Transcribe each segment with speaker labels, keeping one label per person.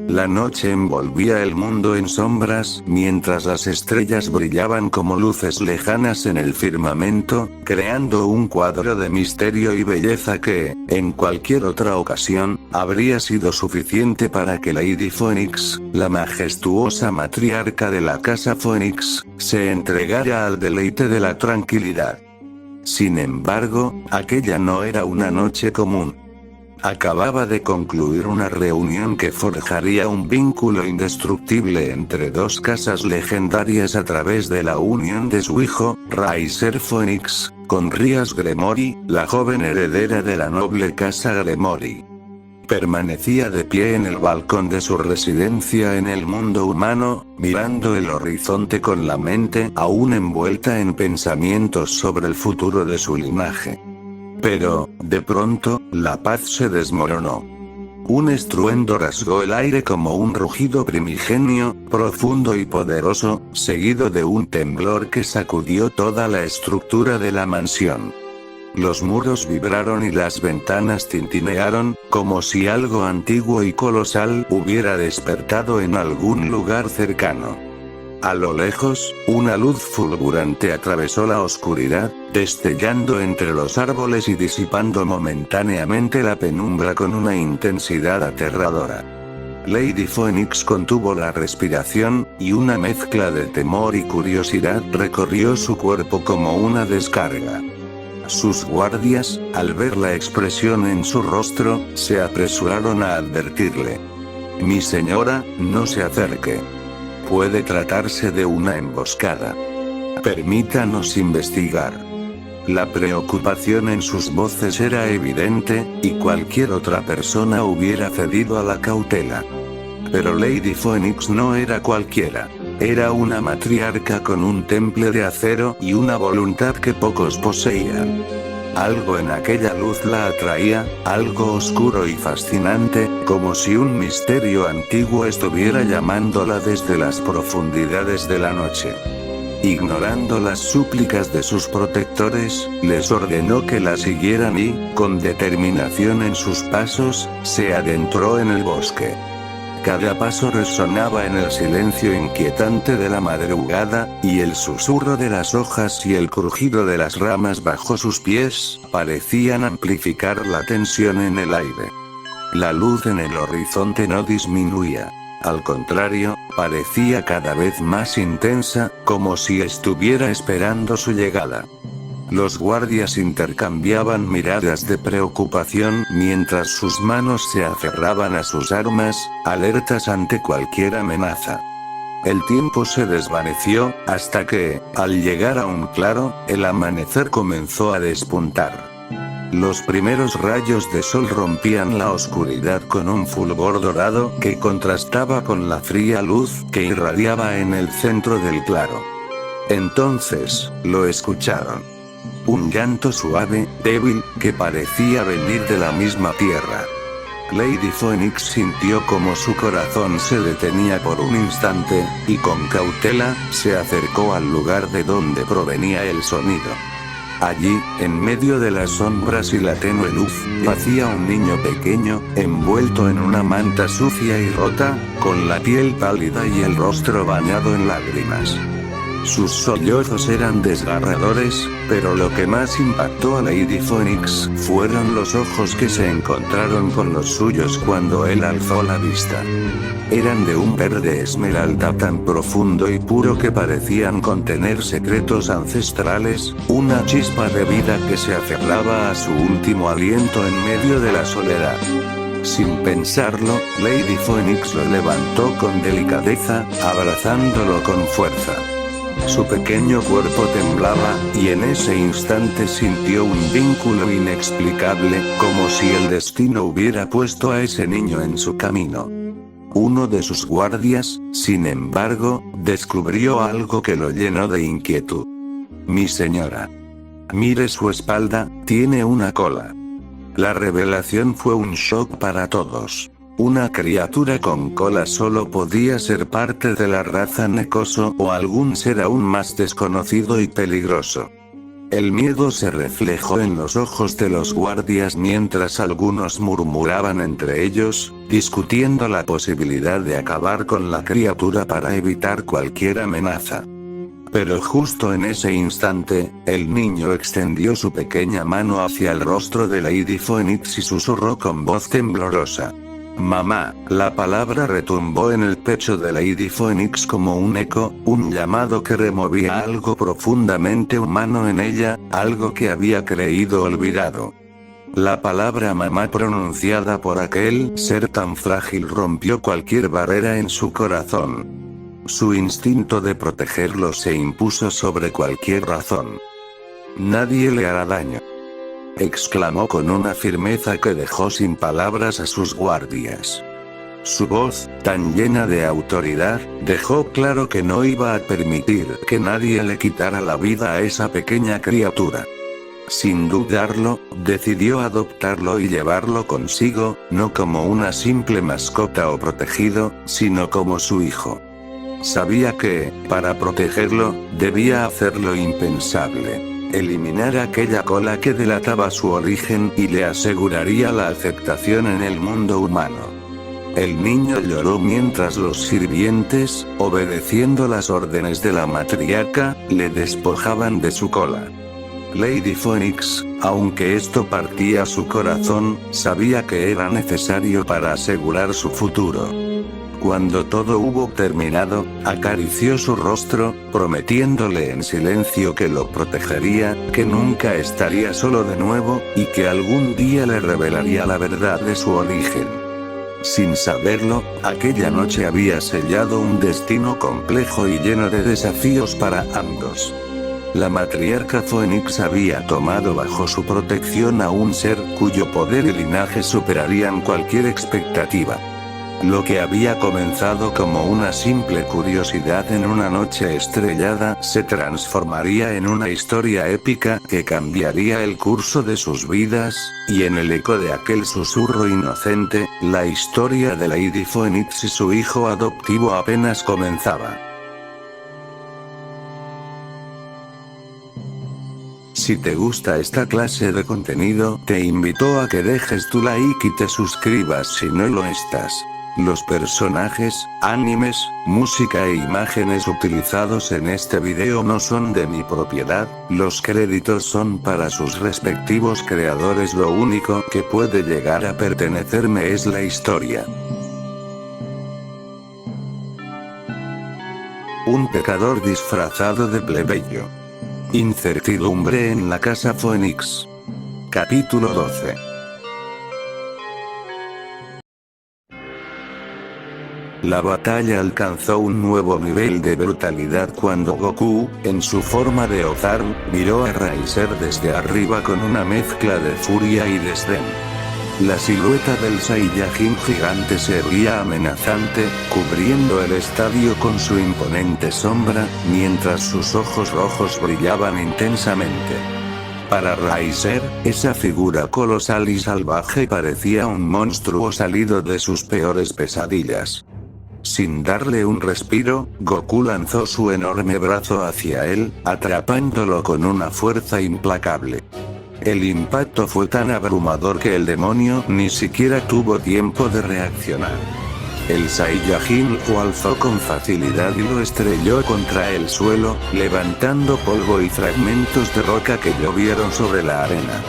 Speaker 1: La noche envolvía el mundo en sombras, mientras las estrellas brillaban como luces lejanas en el firmamento, creando un cuadro de misterio y belleza que, en cualquier otra ocasión, habría sido suficiente para que Lady Phoenix, la majestuosa matriarca de la casa Phoenix, se entregara al deleite de la tranquilidad. Sin embargo, aquella no era una noche común. Acababa de concluir una reunión que forjaría un vínculo indestructible entre dos casas legendarias a través de la unión de su hijo, Rhaeser Phoenix, con Rhys Gremory, la joven heredera de la noble casa Gremory. Permanecía de pie en el balcón de su residencia en el mundo humano, mirando el horizonte con la mente aún envuelta en pensamientos sobre el futuro de su linaje. Pero, de pronto, la paz se desmoronó. Un estruendo rasgó el aire como un rugido primigenio, profundo y poderoso, seguido de un temblor que sacudió toda la estructura de la mansión. Los muros vibraron y las ventanas tintinearon, como si algo antiguo y colosal hubiera despertado en algún lugar cercano. A lo lejos, una luz fulgurante atravesó la oscuridad, destellando entre los árboles y disipando momentáneamente la penumbra con una intensidad aterradora. Lady Phoenix contuvo la respiración, y una mezcla de temor y curiosidad recorrió su cuerpo como una descarga. Sus guardias, al ver la expresión en su rostro, se apresuraron a advertirle: «Mi señora, no se acerque. Puede tratarse de una emboscada. Permítanos investigar». La preocupación en sus voces era evidente, y cualquier otra persona hubiera cedido a la cautela. Pero Lady Phoenix no era cualquiera. Era una matriarca con un temple de acero y una voluntad que pocos poseían. Algo en aquella luz la atraía, algo oscuro y fascinante, como si un misterio antiguo estuviera llamándola desde las profundidades de la noche. Ignorando las súplicas de sus protectores, les ordenó que la siguieran y, con determinación en sus pasos, se adentró en el bosque. Cada paso resonaba en el silencio inquietante de la madrugada, y el susurro de las hojas y el crujido de las ramas bajo sus pies, parecían amplificar la tensión en el aire. La luz en el horizonte no disminuía. Al contrario, parecía cada vez más intensa, como si estuviera esperando su llegada. Los guardias intercambiaban miradas de preocupación mientras sus manos se aferraban a sus armas, alertas ante cualquier amenaza. El tiempo se desvaneció, hasta que, al llegar a un claro, el amanecer comenzó a despuntar. Los primeros rayos de sol rompían la oscuridad con un fulgor dorado que contrastaba con la fría luz que irradiaba en el centro del claro. Entonces, lo escucharon. Un llanto suave, débil, que parecía venir de la misma tierra. Lady Phoenix sintió como su corazón se detenía por un instante, y con cautela, se acercó al lugar de donde provenía el sonido. Allí, en medio de las sombras y la tenue luz, yacía un niño pequeño, envuelto en una manta sucia y rota, con la piel pálida y el rostro bañado en lágrimas. Sus sollozos eran desgarradores, pero lo que más impactó a Lady Phoenix fueron los ojos que se encontraron con los suyos cuando él alzó la vista. Eran de un verde esmeralda tan profundo y puro que parecían contener secretos ancestrales, una chispa de vida que se aferraba a su último aliento en medio de la soledad. Sin pensarlo, Lady Phoenix lo levantó con delicadeza, abrazándolo con fuerza. Su pequeño cuerpo temblaba, y en ese instante sintió un vínculo inexplicable, como si el destino hubiera puesto a ese niño en su camino. Uno de sus guardias, sin embargo, descubrió algo que lo llenó de inquietud. «Mi señora. Mire su espalda, tiene una cola». La revelación fue un shock para todos. Una criatura con cola solo podía ser parte de la raza Necoso o algún ser aún más desconocido y peligroso. El miedo se reflejó en los ojos de los guardias mientras algunos murmuraban entre ellos, discutiendo la posibilidad de acabar con la criatura para evitar cualquier amenaza. Pero justo en ese instante, el niño extendió su pequeña mano hacia el rostro de Lady Phoenix y susurró con voz temblorosa. Mamá. La palabra retumbó en el pecho de Lady Phoenix como un eco, un llamado que removía algo profundamente humano en ella, algo que había creído olvidado. La palabra mamá pronunciada por aquel ser tan frágil rompió cualquier barrera en su corazón. Su instinto de protegerlo se impuso sobre cualquier razón. Nadie le hará daño, exclamó con una firmeza que dejó sin palabras a sus guardias. Su voz, tan llena de autoridad, dejó claro que no iba a permitir que nadie le quitara la vida a esa pequeña criatura. Sin dudarlo, decidió adoptarlo y llevarlo consigo, no como una simple mascota o protegido, sino como su hijo. Sabía que, para protegerlo, debía hacer lo impensable. Eliminar aquella cola que delataba su origen y le aseguraría la aceptación en el mundo humano. El niño lloró mientras los sirvientes, obedeciendo las órdenes de la matriarca, le despojaban de su cola. Lady Phoenix, aunque esto partía su corazón, sabía que era necesario para asegurar su futuro. Cuando todo hubo terminado, acarició su rostro, prometiéndole en silencio que lo protegería, que nunca estaría solo de nuevo, y que algún día le revelaría la verdad de su origen. Sin saberlo, aquella noche había sellado un destino complejo y lleno de desafíos para ambos. La matriarca Phoenix había tomado bajo su protección a un ser cuyo poder y linaje superarían cualquier expectativa. Lo que había comenzado como una simple curiosidad en una noche estrellada se transformaría en una historia épica que cambiaría el curso de sus vidas, y en el eco de aquel susurro inocente, la historia de Lady Phoenix y su hijo adoptivo apenas comenzaba. Si te gusta esta clase de contenido, te invito a que dejes tu like y te suscribas si no lo estás. Los personajes, animes, música e imágenes utilizados en este video no son de mi propiedad, los créditos son para sus respectivos creadores. Lo único que puede llegar a pertenecerme es la historia. Un pecador disfrazado de plebeyo. Incertidumbre en la casa Phoenix. Capítulo 12. La batalla alcanzó un nuevo nivel de brutalidad cuando Goku, en su forma de Ozaru, miró a Riser desde arriba con una mezcla de furia y desdén. La silueta del Saiyajin gigante se erguía amenazante, cubriendo el estadio con su imponente sombra, mientras sus ojos rojos brillaban intensamente. Para Riser, esa figura colosal y salvaje parecía un monstruo salido de sus peores pesadillas. Sin darle un respiro, Goku lanzó su enorme brazo hacia él, atrapándolo con una fuerza implacable. El impacto fue tan abrumador que el demonio ni siquiera tuvo tiempo de reaccionar. El Saiyajin lo alzó con facilidad y lo estrelló contra el suelo, levantando polvo y fragmentos de roca que llovieron sobre la arena.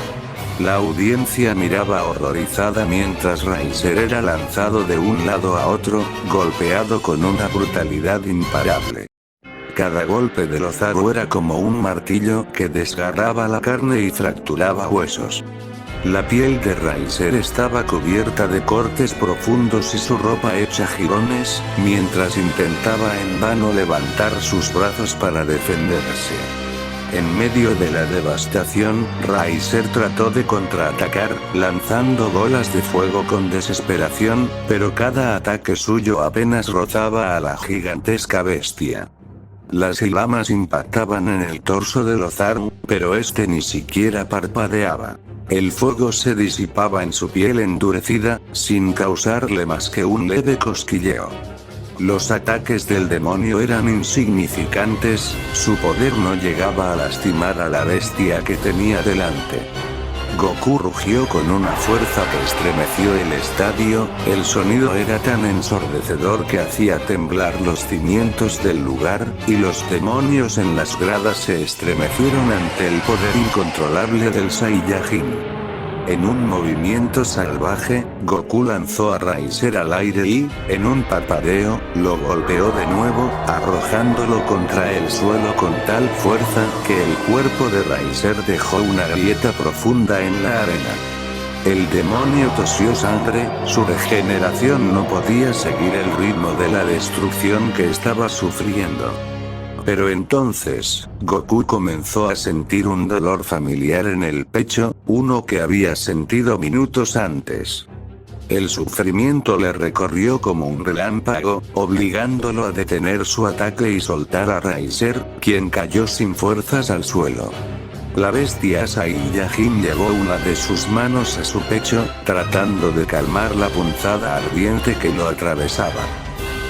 Speaker 1: La audiencia miraba horrorizada mientras Riser era lanzado de un lado a otro, golpeado con una brutalidad imparable. Cada golpe del Ozaru era como un martillo que desgarraba la carne y fracturaba huesos. La piel de Riser estaba cubierta de cortes profundos y su ropa hecha jirones, mientras intentaba en vano levantar sus brazos para defenderse. En medio de la devastación, Riser trató de contraatacar, lanzando bolas de fuego con desesperación, pero cada ataque suyo apenas rozaba a la gigantesca bestia. Las llamas impactaban en el torso del Ozaru, pero este ni siquiera parpadeaba. El fuego se disipaba en su piel endurecida, sin causarle más que un leve cosquilleo. Los ataques del demonio eran insignificantes, su poder no llegaba a lastimar a la bestia que tenía delante. Goku rugió con una fuerza que estremeció el estadio, el sonido era tan ensordecedor que hacía temblar los cimientos del lugar, y los demonios en las gradas se estremecieron ante el poder incontrolable del Saiyajin. En un movimiento salvaje, Goku lanzó a Riser al aire y, en un parpadeo, lo golpeó de nuevo, arrojándolo contra el suelo con tal fuerza que el cuerpo de Riser dejó una grieta profunda en la arena. El demonio tosió sangre, su regeneración no podía seguir el ritmo de la destrucción que estaba sufriendo. Pero entonces, Goku comenzó a sentir un dolor familiar en el pecho, uno que había sentido minutos antes. El sufrimiento le recorrió como un relámpago, obligándolo a detener su ataque y soltar a Riser, quien cayó sin fuerzas al suelo. La bestia Saiyajin llevó una de sus manos a su pecho, tratando de calmar la punzada ardiente que lo atravesaba.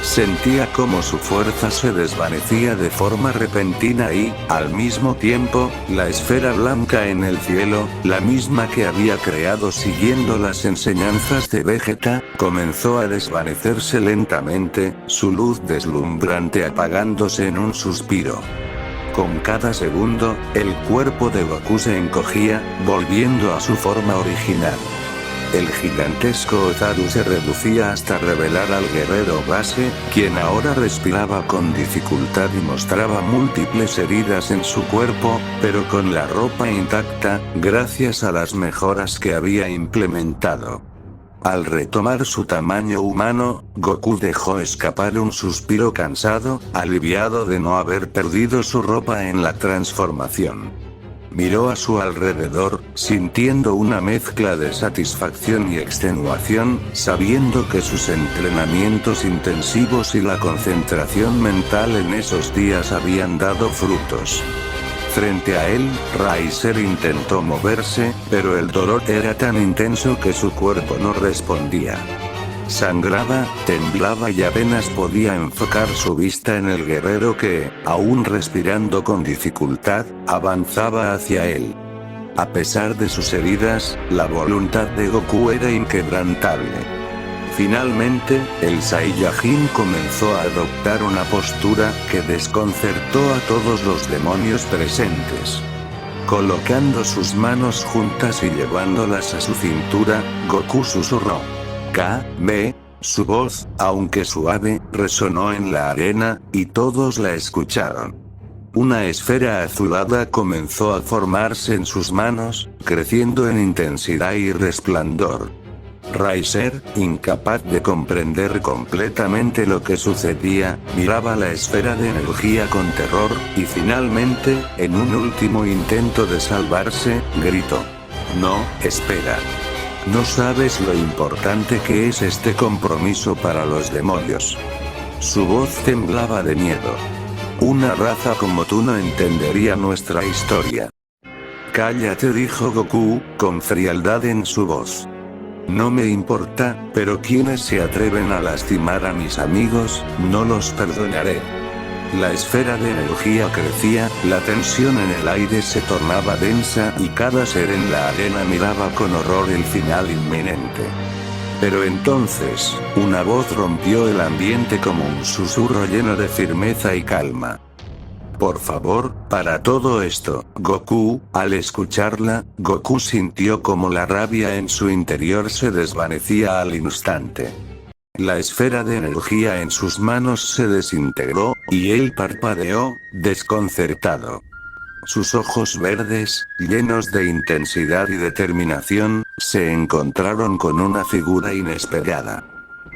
Speaker 1: Sentía como su fuerza se desvanecía de forma repentina y, al mismo tiempo, la esfera blanca en el cielo, la misma que había creado siguiendo las enseñanzas de Vegeta, comenzó a desvanecerse lentamente, su luz deslumbrante apagándose en un suspiro. Con cada segundo, el cuerpo de Goku se encogía, volviendo a su forma original. El gigantesco Ozaru se reducía hasta revelar al guerrero base, quien ahora respiraba con dificultad y mostraba múltiples heridas en su cuerpo, pero con la ropa intacta, gracias a las mejoras que había implementado. Al retomar su tamaño humano, Goku dejó escapar un suspiro cansado, aliviado de no haber perdido su ropa en la transformación. Miró a su alrededor, sintiendo una mezcla de satisfacción y extenuación, sabiendo que sus entrenamientos intensivos y la concentración mental en esos días habían dado frutos. Frente a él, Riser intentó moverse, pero el dolor era tan intenso que su cuerpo no respondía. Sangraba, temblaba y apenas podía enfocar su vista en el guerrero que, aún respirando con dificultad, avanzaba hacia él. A pesar de sus heridas, la voluntad de Goku era inquebrantable. Finalmente, el Saiyajin comenzó a adoptar una postura que desconcertó a todos los demonios presentes. Colocando sus manos juntas y llevándolas a su cintura, Goku susurró: K.B. Su voz, aunque suave, resonó en la arena, y todos la escucharon. Una esfera azulada comenzó a formarse en sus manos, creciendo en intensidad y resplandor. Riser, incapaz de comprender completamente lo que sucedía, miraba la esfera de energía con terror, y finalmente, en un último intento de salvarse, gritó: No, espera. No sabes lo importante que es este compromiso para los demonios. Su voz temblaba de miedo. Una raza como tú no entendería nuestra historia. Cállate, dijo Goku, con frialdad en su voz. No me importa, pero quienes se atreven a lastimar a mis amigos, no los perdonaré. La esfera de energía crecía, la tensión en el aire se tornaba densa y cada ser en la arena miraba con horror el final inminente. Pero entonces, una voz rompió el ambiente como un susurro lleno de firmeza y calma. Por favor, para todo esto, Goku. Al escucharla, Goku sintió como la rabia en su interior se desvanecía al instante. La esfera de energía en sus manos se desintegró, y él parpadeó, desconcertado. Sus ojos verdes, llenos de intensidad y determinación, se encontraron con una figura inesperada.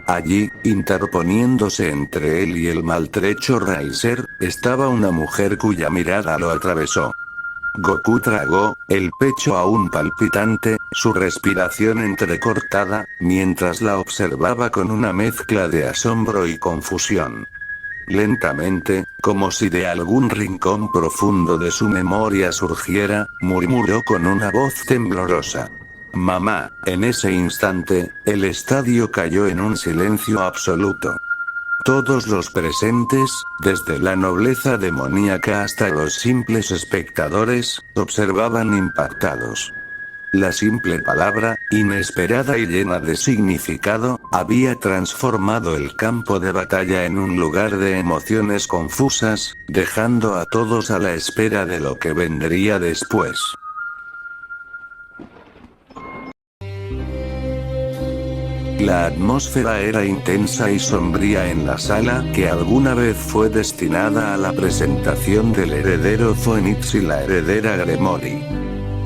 Speaker 1: Allí, interponiéndose entre él y el maltrecho Riser, estaba una mujer cuya mirada lo atravesó. Goku tragó, el pecho aún palpitante, su respiración entrecortada, mientras la observaba con una mezcla de asombro y confusión. Lentamente, como si de algún rincón profundo de su memoria surgiera, murmuró con una voz temblorosa: Mamá. En ese instante, el estadio cayó en un silencio absoluto. Todos los presentes, desde la nobleza demoníaca hasta los simples espectadores, observaban impactados. La simple palabra, inesperada y llena de significado, había transformado el campo de batalla en un lugar de emociones confusas, dejando a todos a la espera de lo que vendría después. La atmósfera era intensa y sombría en la sala que alguna vez fue destinada a la presentación del heredero Phoenix y la heredera Gremory.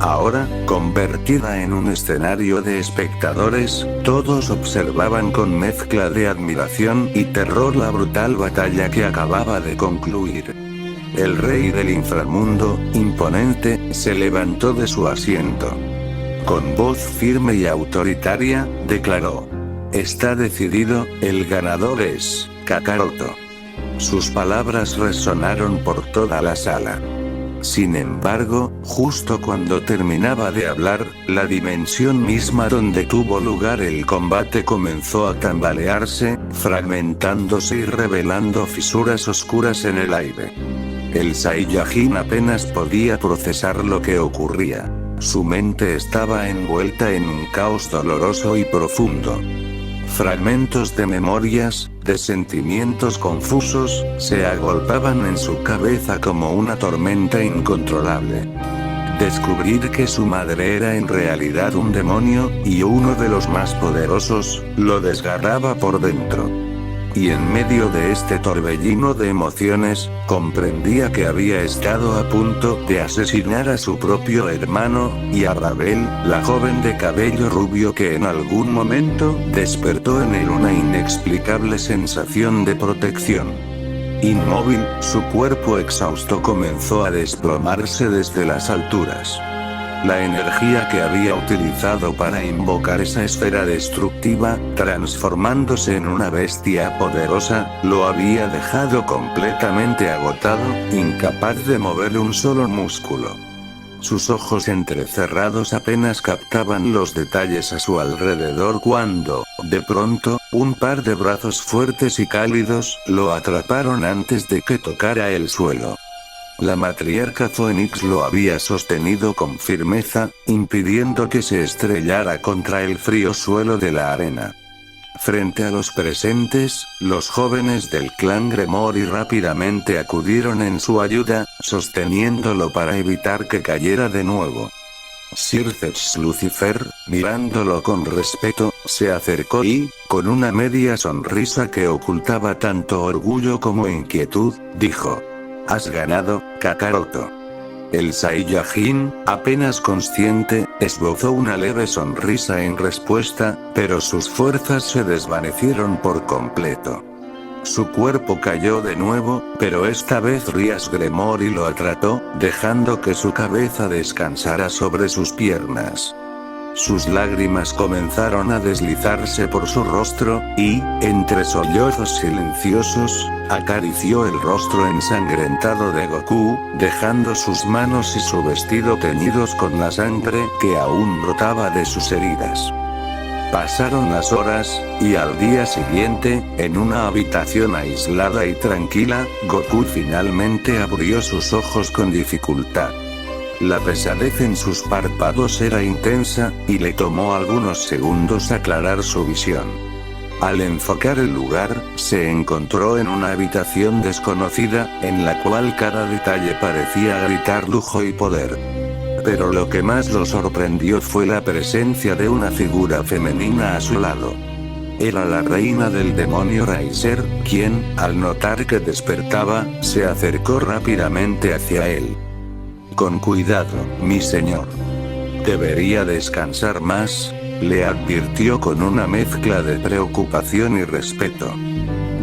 Speaker 1: Ahora, convertida en un escenario de espectadores, todos observaban con mezcla de admiración y terror la brutal batalla que acababa de concluir. El rey del inframundo, imponente, se levantó de su asiento. Con voz firme y autoritaria, declaró: "Está decidido, el ganador es Kakaroto". Sus palabras resonaron por toda la sala. Sin embargo, justo cuando terminaba de hablar, la dimensión misma donde tuvo lugar el combate comenzó a tambalearse, fragmentándose y revelando fisuras oscuras en el aire. El Saiyajin apenas podía procesar lo que ocurría. Su mente estaba envuelta en un caos doloroso y profundo. Fragmentos de memorias, de sentimientos confusos, se agolpaban en su cabeza como una tormenta incontrolable. Descubrir que su madre era en realidad un demonio, y uno de los más poderosos, lo desgarraba por dentro. Y en medio de este torbellino de emociones, comprendía que había estado a punto de asesinar a su propio hermano, y a Ravel, la joven de cabello rubio que en algún momento despertó en él una inexplicable sensación de protección. Inmóvil, su cuerpo exhausto comenzó a desplomarse desde las alturas. La energía que había utilizado para invocar esa esfera destructiva, transformándose en una bestia poderosa, lo había dejado completamente agotado, incapaz de mover un solo músculo. Sus ojos entrecerrados apenas captaban los detalles a su alrededor cuando, de pronto, un par de brazos fuertes y cálidos, lo atraparon antes de que tocara el suelo. La matriarca Phoenix lo había sostenido con firmeza, impidiendo que se estrellara contra el frío suelo de la arena. Frente a los presentes, los jóvenes del clan Gremory rápidamente acudieron en su ayuda, sosteniéndolo para evitar que cayera de nuevo. Sir Zeus Lucifer, mirándolo con respeto, se acercó y, con una media sonrisa que ocultaba tanto orgullo como inquietud, dijo: "Has ganado, Kakaroto". El Saiyajin, apenas consciente, esbozó una leve sonrisa en respuesta, pero sus fuerzas se desvanecieron por completo. Su cuerpo cayó de nuevo, pero esta vez Rias Gremory lo atrapó, dejando que su cabeza descansara sobre sus piernas. Sus lágrimas comenzaron a deslizarse por su rostro, y, entre sollozos silenciosos, acarició el rostro ensangrentado de Goku, dejando sus manos y su vestido teñidos con la sangre que aún brotaba de sus heridas. Pasaron las horas, y al día siguiente, en una habitación aislada y tranquila, Goku finalmente abrió sus ojos con dificultad. La pesadez en sus párpados era intensa, y le tomó algunos segundos aclarar su visión. Al enfocar el lugar, se encontró en una habitación desconocida, en la cual cada detalle parecía gritar lujo y poder. Pero lo que más lo sorprendió fue la presencia de una figura femenina a su lado. Era la reina del demonio Riser, quien, al notar que despertaba, se acercó rápidamente hacia él. «Con cuidado, mi señor. Debería descansar más», le advirtió con una mezcla de preocupación y respeto.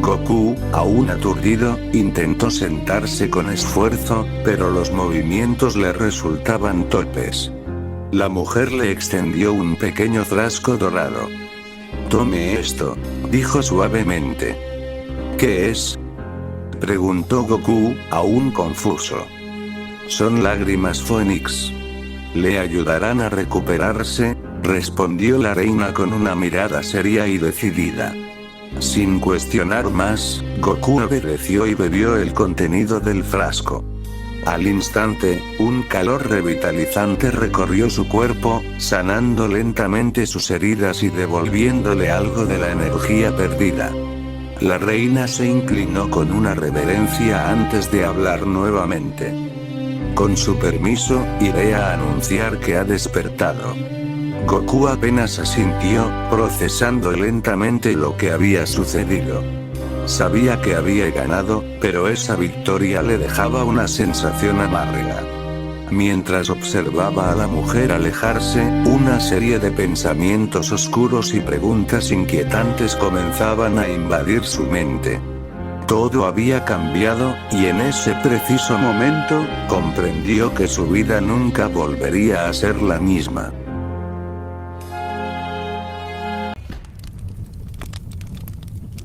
Speaker 1: Goku, aún aturdido, intentó sentarse con esfuerzo, pero los movimientos le resultaban torpes. La mujer le extendió un pequeño frasco dorado. «Tome esto», dijo suavemente. «¿Qué es?», preguntó Goku, aún confuso. «Son lágrimas Phoenix. Le ayudarán a recuperarse», respondió la reina con una mirada seria y decidida. Sin cuestionar más, Goku obedeció y bebió el contenido del frasco. Al instante, un calor revitalizante recorrió su cuerpo, sanando lentamente sus heridas y devolviéndole algo de la energía perdida. La reina se inclinó con una reverencia antes de hablar nuevamente. Con su permiso, iré a anunciar que ha despertado. Goku apenas asintió, procesando lentamente lo que había sucedido. Sabía que había ganado, pero esa victoria le dejaba una sensación amarga. Mientras observaba a la mujer alejarse, una serie de pensamientos oscuros y preguntas inquietantes comenzaban a invadir su mente. Todo había cambiado, y en ese preciso momento, comprendió que su vida nunca volvería a ser la misma.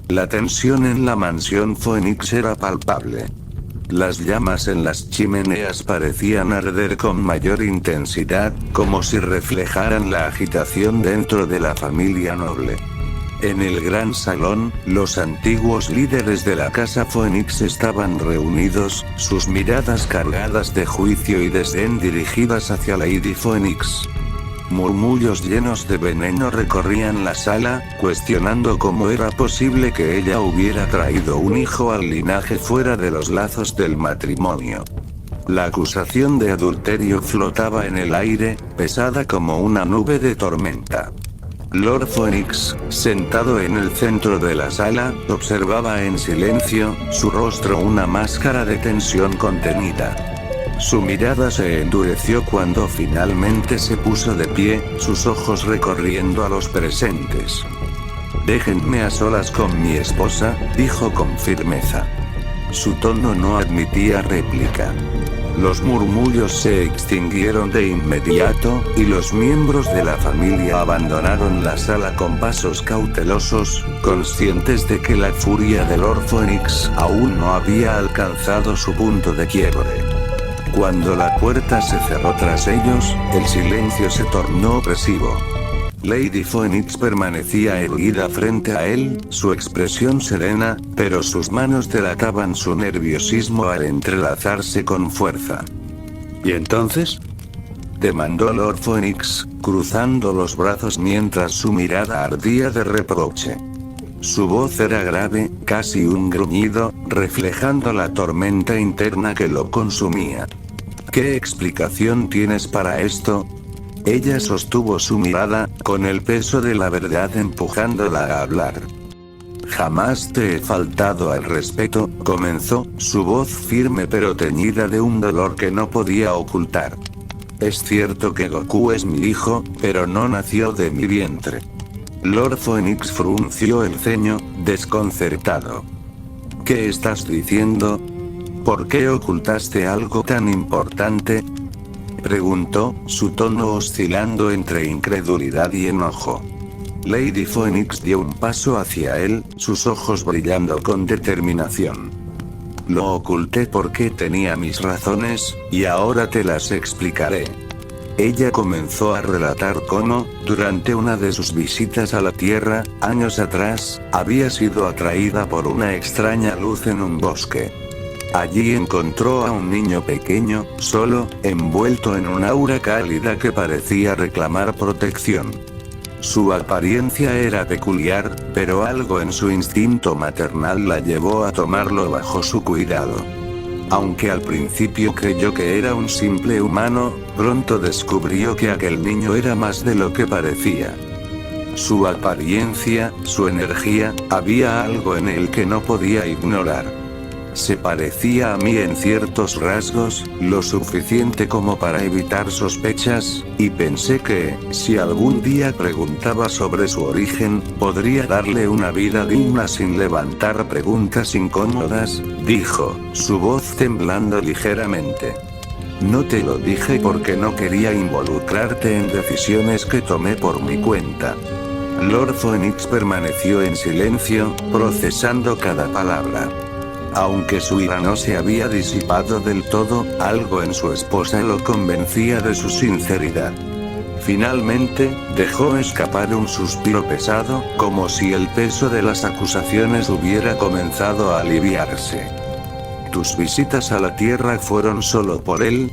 Speaker 1: La tensión en la mansión Phoenix era palpable. Las llamas en las chimeneas parecían arder con mayor intensidad, como si reflejaran la agitación dentro de la familia noble. En el gran salón, los antiguos líderes de la casa Phoenix estaban reunidos, sus miradas cargadas de juicio y desdén dirigidas hacia Lady Phoenix. Murmullos llenos de veneno recorrían la sala, cuestionando cómo era posible que ella hubiera traído un hijo al linaje fuera de los lazos del matrimonio. La acusación de adulterio flotaba en el aire, pesada como una nube de tormenta. Lord Phoenix, sentado en el centro de la sala, observaba en silencio, su rostro una máscara de tensión contenida. Su mirada se endureció cuando finalmente se puso de pie, sus ojos recorriendo a los presentes. «Déjenme a solas con mi esposa», dijo con firmeza. Su tono no admitía réplica. Los murmullos se extinguieron de inmediato, y los miembros de la familia abandonaron la sala con pasos cautelosos, conscientes de que la furia de Lord Phoenix aún no había alcanzado su punto de quiebre. Cuando la puerta se cerró tras ellos, el silencio se tornó opresivo. Lady Phoenix permanecía erguida frente a él, su expresión serena, pero sus manos delataban su nerviosismo al entrelazarse con fuerza. ¿Y entonces?, demandó Lord Phoenix, cruzando los brazos mientras su mirada ardía de reproche. Su voz era grave, casi un gruñido, reflejando la tormenta interna que lo consumía. ¿Qué explicación tienes para esto? Ella sostuvo su mirada, con el peso de la verdad empujándola a hablar. Jamás te he faltado al respeto, comenzó, su voz firme pero teñida de un dolor que no podía ocultar. Es cierto que Goku es mi hijo, pero no nació de mi vientre. Lord Phoenix frunció el ceño, desconcertado. ¿Qué estás diciendo? ¿Por qué ocultaste algo tan importante?, preguntó, su tono oscilando entre incredulidad y enojo. Lady Phoenix dio un paso hacia él, sus ojos brillando con determinación. Lo oculté porque tenía mis razones, y ahora te las explicaré. Ella comenzó a relatar cómo, durante una de sus visitas a la Tierra, años atrás, había sido atraída por una extraña luz en un bosque. Allí encontró a un niño pequeño, solo, envuelto en un aura cálida que parecía reclamar protección. Su apariencia era peculiar, pero algo en su instinto maternal la llevó a tomarlo bajo su cuidado. Aunque al principio creyó que era un simple humano, pronto descubrió que aquel niño era más de lo que parecía. Su apariencia, su energía, había algo en él que no podía ignorar. Se parecía a mí en ciertos rasgos, lo suficiente como para evitar sospechas, y pensé que, si algún día preguntaba sobre su origen, podría darle una vida digna sin levantar preguntas incómodas, dijo, su voz temblando ligeramente. No te lo dije porque no quería involucrarte en decisiones que tomé por mi cuenta. Lord Phoenix permaneció en silencio, procesando cada palabra. Aunque su ira no se había disipado del todo, algo en su esposa lo convencía de su sinceridad. Finalmente, dejó escapar un suspiro pesado, como si el peso de las acusaciones hubiera comenzado a aliviarse. ¿Tus visitas a la Tierra fueron solo por él?,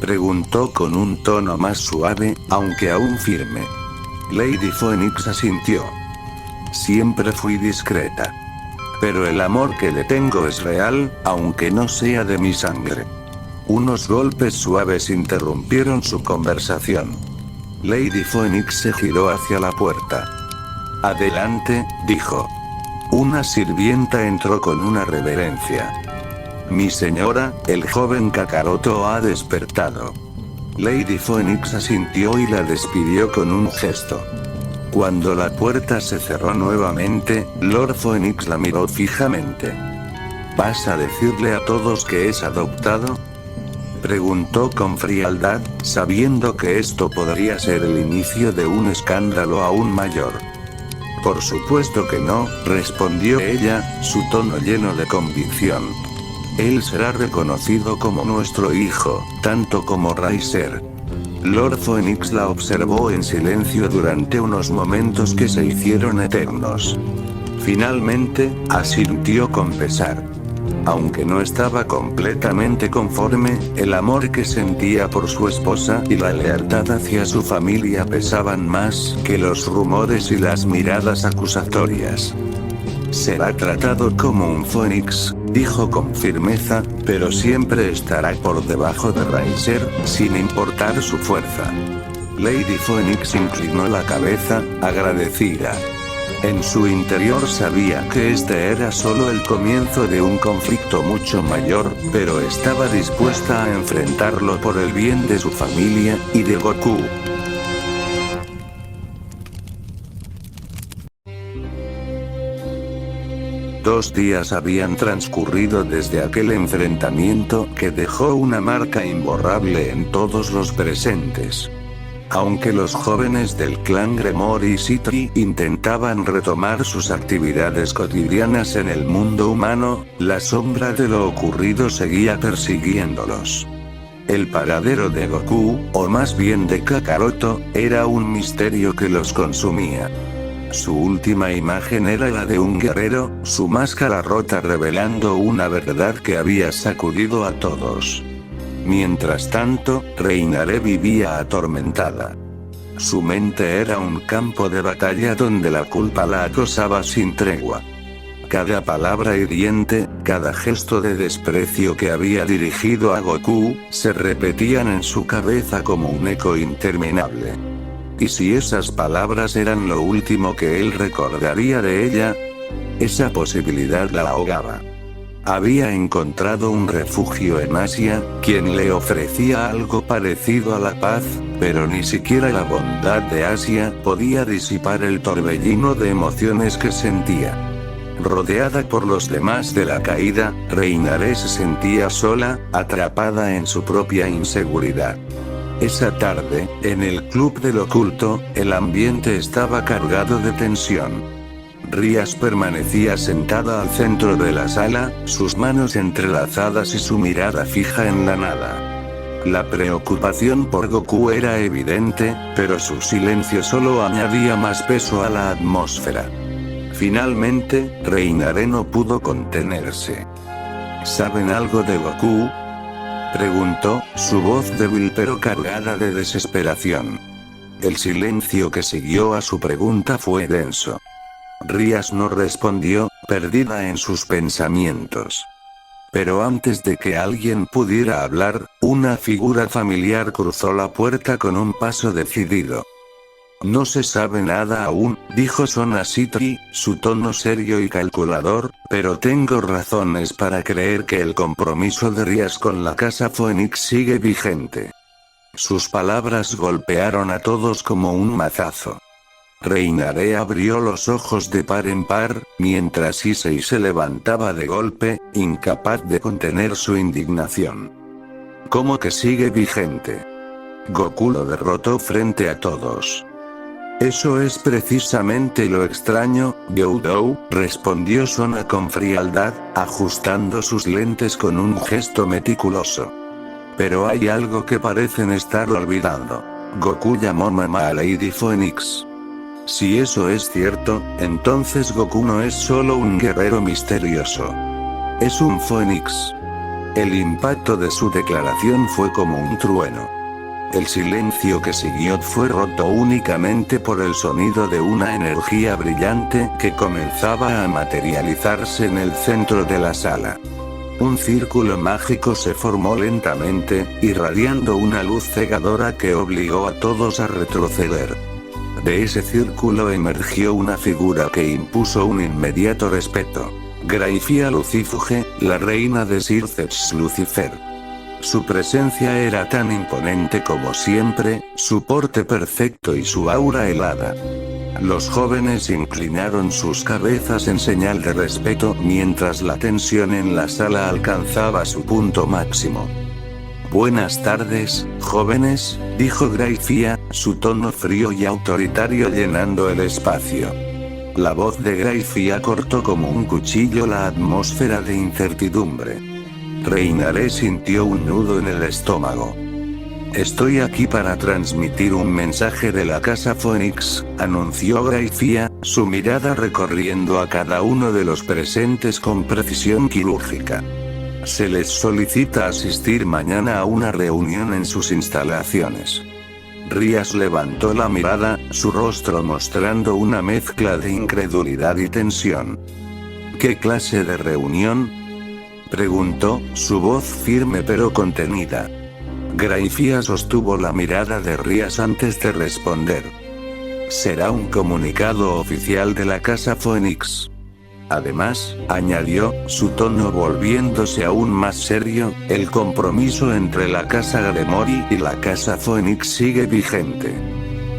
Speaker 1: preguntó con un tono más suave, aunque aún firme. Lady Phoenix asintió. Siempre fui discreta. Pero el amor que le tengo es real, aunque no sea de mi sangre. Unos golpes suaves interrumpieron su conversación. Lady Phoenix se giró hacia la puerta. Adelante, dijo. Una sirvienta entró con una reverencia. Mi señora, el joven Kakaroto ha despertado. Lady Phoenix asintió y la despidió con un gesto. Cuando la puerta se cerró nuevamente, Lord Phoenix la miró fijamente. ¿Vas a decirle a todos que es adoptado?, preguntó con frialdad, sabiendo que esto podría ser el inicio de un escándalo aún mayor. Por supuesto que no, respondió ella, su tono lleno de convicción. Él será reconocido como nuestro hijo, tanto como Riser. Lord Phoenix la observó en silencio durante unos momentos que se hicieron eternos. Finalmente, asintió con pesar. Aunque no estaba completamente conforme, el amor que sentía por su esposa y la lealtad hacia su familia pesaban más que los rumores y las miradas acusatorias. Será tratado como un Phoenix, dijo con firmeza, pero siempre estará por debajo de Riser, sin importar su fuerza. Lady Phoenix inclinó la cabeza, agradecida. En su interior sabía que este era solo el comienzo de un conflicto mucho mayor, pero estaba dispuesta a enfrentarlo por el bien de su familia, y de Goku. Dos días habían transcurrido desde aquel enfrentamiento que dejó una marca imborrable en todos los presentes. Aunque los jóvenes del clan Gremory y Citri intentaban retomar sus actividades cotidianas en el mundo humano, la sombra de lo ocurrido seguía persiguiéndolos. El paradero de Goku, o más bien de Kakaroto, era un misterio que los consumía. Su última imagen era la de un guerrero, su máscara rota revelando una verdad que había sacudido a todos. Mientras tanto, Reinare vivía atormentada. Su mente era un campo de batalla donde la culpa la acosaba sin tregua. Cada palabra hiriente, cada gesto de desprecio que había dirigido a Goku, se repetían en su cabeza como un eco interminable. ¿Y si esas palabras eran lo último que él recordaría de ella? Esa posibilidad la ahogaba. Había encontrado un refugio en Asia, quien le ofrecía algo parecido a la paz, pero ni siquiera la bondad de Asia podía disipar el torbellino de emociones que sentía. Rodeada por los demás de la caída, Reinare se sentía sola, atrapada en su propia inseguridad. Esa tarde, en el club del oculto, el ambiente estaba cargado de tensión. Rias permanecía sentada al centro de la sala, sus manos entrelazadas y su mirada fija en la nada. La preocupación por Goku era evidente, pero su silencio solo añadía más peso a la atmósfera. Finalmente, Reinare no pudo contenerse. ¿Saben algo de Goku?, preguntó, su voz débil pero cargada de desesperación. El silencio que siguió a su pregunta fue denso. Rias no respondió, perdida en sus pensamientos. Pero antes de que alguien pudiera hablar, una figura familiar cruzó la puerta con un paso decidido. No se sabe nada aún, dijo Sona Citri, su tono serio y calculador, pero tengo razones para creer que el compromiso de Rias con la casa Phoenix sigue vigente. Sus palabras golpearon a todos como un mazazo. Reinare abrió los ojos de par en par, mientras Issei se levantaba de golpe, incapaz de contener su indignación. ¿Cómo que sigue vigente? Goku lo derrotó frente a todos. Eso es precisamente lo extraño, Gyoudo, respondió Sona con frialdad, ajustando sus lentes con un gesto meticuloso. Pero hay algo que parecen estar olvidando. Goku llamó mamá a Lady Phoenix. Si eso es cierto, entonces Goku no es solo un guerrero misterioso. Es un Phoenix. El impacto de su declaración fue como un trueno. El silencio que siguió fue roto únicamente por el sonido de una energía brillante que comenzaba a materializarse en el centro de la sala. Un círculo mágico se formó lentamente, irradiando una luz cegadora que obligó a todos a retroceder. De ese círculo emergió una figura que impuso un inmediato respeto. Graifia Lucifuge, la reina de Circeps Lucifer. Su presencia era tan imponente como siempre, su porte perfecto y su aura helada. Los jóvenes inclinaron sus cabezas en señal de respeto mientras la tensión en la sala alcanzaba su punto máximo. Buenas tardes, jóvenes, dijo Graifia, su tono frío y autoritario llenando el espacio. La voz de Graifia cortó como un cuchillo la atmósfera de incertidumbre. Reinaré sintió un nudo en el estómago. Estoy aquí para transmitir un mensaje de la Casa Phoenix, anunció Graifia, su mirada recorriendo a cada uno de los presentes con precisión quirúrgica. Se les solicita asistir mañana a una reunión en sus instalaciones. Rías levantó la mirada, su rostro mostrando una mezcla de incredulidad y tensión. ¿Qué clase de reunión?, preguntó, su voz firme pero contenida. Graifia sostuvo la mirada de Rías antes de responder. Será un comunicado oficial de la Casa Phoenix. Además, añadió, su tono volviéndose aún más serio, el compromiso entre la Casa Gremory y la Casa Phoenix sigue vigente.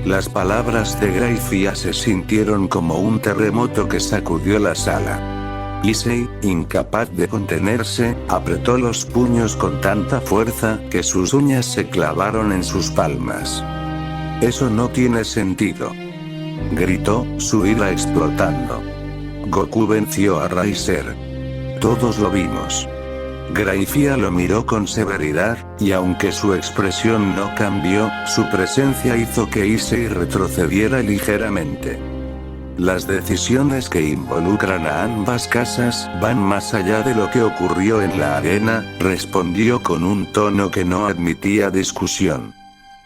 Speaker 1: Las palabras de Graifia se sintieron como un terremoto que sacudió la sala. Issei, incapaz de contenerse, apretó los puños con tanta fuerza que sus uñas se clavaron en sus palmas. Eso no tiene sentido, gritó, su ira explotando. Goku venció a Riser. Todos lo vimos. Graifia lo miró con severidad, y aunque su expresión no cambió, su presencia hizo que Issei retrocediera ligeramente. Las decisiones que involucran a ambas casas van más allá de lo que ocurrió en la arena, respondió con un tono que no admitía discusión.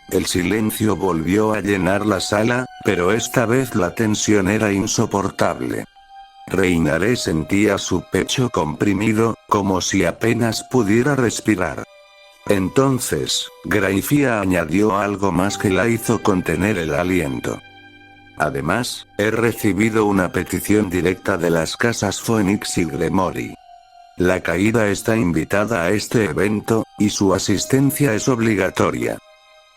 Speaker 1: El silencio volvió a llenar la sala, pero esta vez la tensión era insoportable. Reinaré sentía su pecho comprimido, como si apenas pudiera respirar. Entonces, Graifia añadió algo más que la hizo contener el aliento. Además, he recibido una petición directa de las casas Phoenix y Gremory. La caída está invitada a este evento, y su asistencia es obligatoria.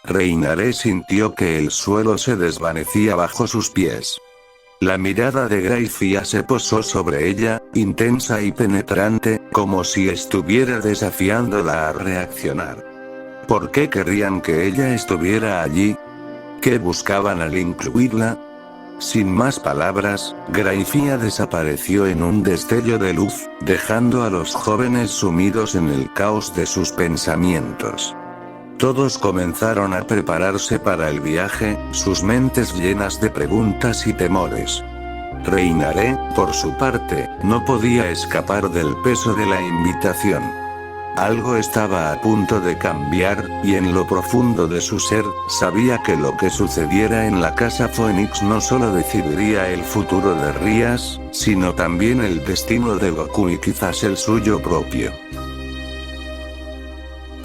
Speaker 1: Reinaré sintió que el suelo se desvanecía bajo sus pies. La mirada de Graifia se posó sobre ella, intensa y penetrante, como si estuviera desafiándola a reaccionar. ¿Por qué querrían que ella estuviera allí? ¿Qué buscaban al incluirla? Sin más palabras, Graifia desapareció en un destello de luz, dejando a los jóvenes sumidos en el caos de sus pensamientos. Todos comenzaron a prepararse para el viaje, sus mentes llenas de preguntas y temores. Reinaré, por su parte, no podía escapar del peso de la invitación. Algo estaba a punto de cambiar, y en lo profundo de su ser, sabía que lo que sucediera en la Casa Phoenix no solo decidiría el futuro de Rías, sino también el destino de Goku y quizás el suyo propio.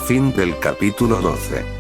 Speaker 1: Fin del capítulo 12.